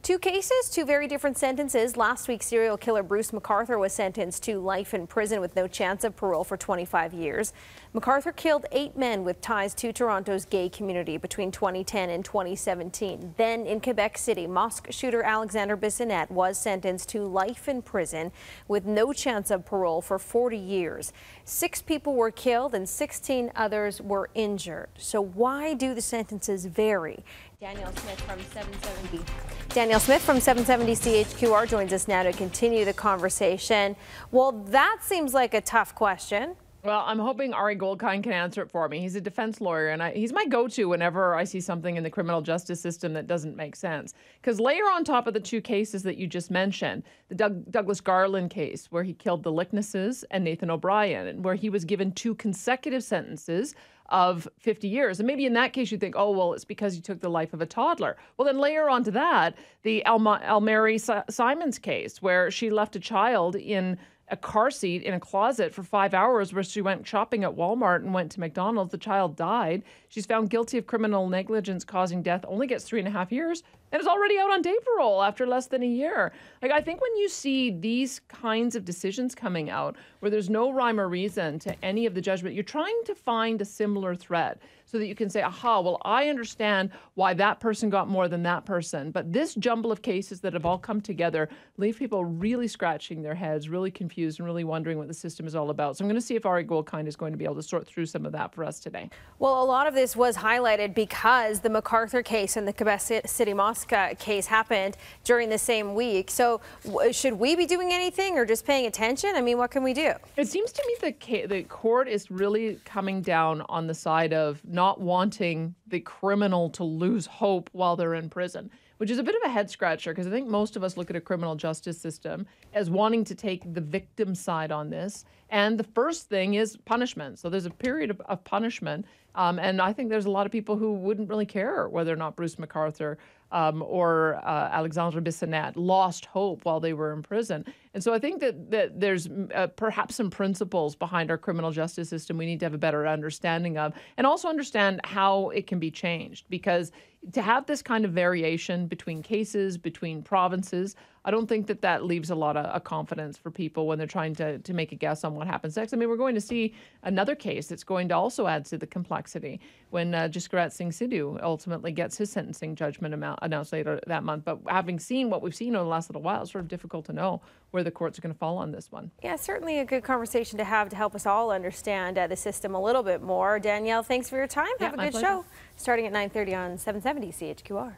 Two cases, two very different sentences. Last week, serial killer Bruce McArthur was sentenced to life in prison with no chance of parole for 25 years. McArthur killed 8 men with ties to Toronto's gay community between 2010 and 2017. Then in Quebec City, mosque shooter Alexander Bissonnette was sentenced to life in prison with no chance of parole for 40 years. 6 people were killed and 16 others were injured. So why do the sentences vary? Danielle Smith from 770 CHQR joins us now to continue the conversation. Well, that seems like a tough question. Well, I'm hoping Ari Goldkind can answer it for me. He's a defense lawyer, and he's my go-to whenever I see something in the criminal justice system that doesn't make sense. Because layer on top of the 2 cases that you just mentioned, the Douglas Garland case, where he killed the Licknesses and Nathan O'Brien, and where he was given 2 consecutive sentences of 50 years. And maybe in that case you think, oh, well, it's because he took the life of a toddler. Well, then layer onto that the Almary Simons case, where she left a child in a car seat in a closet for 5 hours where she went shopping at Walmart and went to McDonald's. The child died. She's found guilty of criminal negligence causing death, only gets 3.5 years, and is already out on day parole after less than a year. Like, I think when you see these kinds of decisions coming out where there's no rhyme or reason to any of the judgment, you're trying to find a similar thread so that you can say, aha, well, I understand why that person got more than that person. But this jumble of cases that have all come together leave people really scratching their heads, really confused, and really wondering what the system is all about. So I'm going to see if Ari Goldkind is going to be able to sort through some of that for us today. Well, a lot of this was highlighted because the McArthur case and the Quebec City Mosque case happened during the same week. So should we be doing anything or just paying attention? I mean, what can we do? It seems to me the court is really coming down on the side of not wanting the criminal to lose hope while they're in prison, which is a bit of a head scratcher, because I think most of us look at a criminal justice system as wanting to take the victim side on this. And the first thing is punishment. So there's a period of punishment. And I think there's a lot of people who wouldn't really care whether or not Bruce McArthur or Alexandre Bissonnette lost hope while they were in prison. And so I think that there's perhaps some principles behind our criminal justice system we need to have a better understanding of, and also understand how it can be changed. Because to have this kind of variation between cases, between provinces, I don't think that leaves a lot of confidence for people when they're trying to make a guess on what happens next. I mean, we're going to see another case that's going to also add to the complexity when Jaskirat Singh Sidhu ultimately gets his sentencing judgment announced later that month. But having seen what we've seen over the last little while, it's sort of difficult to know where the courts are going to fall on this one. Yeah, certainly a good conversation to have to help us all understand the system a little bit more. Danielle, thanks for your time. Have a good show. Starting at 9:30 on 770 CHQR.